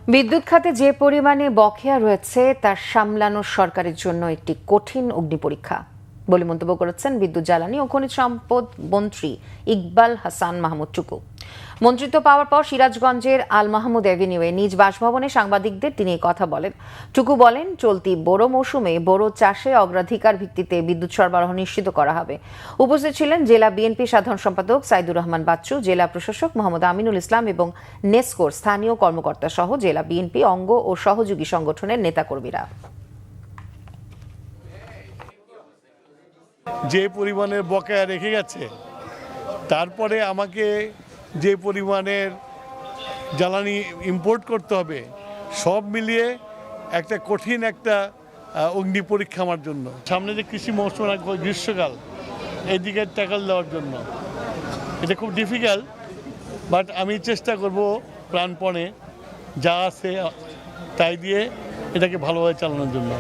বিদ্যুৎ খাতে যে পরিমাণে বকেয়া রয়েছে তা সামলানো সরকারের জন্য একটি কঠিন অগ্নিপরীক্ষা বলে মন্তব্য করেছেন বিদ্যুৎ জ্বালানি ও খনিজ সম্পদ মন্ত্রী ইকবাল হাসান মাহমুদ টুকু। মন্ত্রিত্ব পাওয়ার পর সিরাজগঞ্জের আল মাহমুদ এভিনিউয়ে নিজ বাসভবনে সাংবাদিকদের তিনি কথা বলেন। টুকু বলেন, চলতি বোরো মৌসুমে বোরো চাষে অগ্রাধিকার ভিত্তিতে বিদ্যুৎ সরবরাহ নিশ্চিত করা হবে। উপস্থিত ছিলেন জেলা বিএনপি সাধারণ সম্পাদক সাইদুর রহমান বাচ্চু, জেলা প্রশাসক মোহাম্মদ আমিনুল ইসলাম এবং নেসকোর স্থানীয় কর্মকর্তা সহ জেলা বিএনপি অঙ্গ ও সহযোগী সংগঠনের নেতাকর্মীরা। যে পরিমাণের বকেয়া রেখে গেছে, তারপরে আমাকে যে পরিমাণের জ্বালানি ইম্পোর্ট করতে হবে, সব মিলিয়ে একটা কঠিন অগ্নি পরীক্ষা আমার জন্য। সামনে যে কৃষি মৌসুম, গ্রীষ্মকাল, এদিকে ট্যাকল দেওয়ার জন্য এটা খুব ডিফিকাল্ট, বাট আমি চেষ্টা করব প্রাণপণে যা আছে তাই দিয়ে এটাকে ভালোভাবে চালানোর জন্য।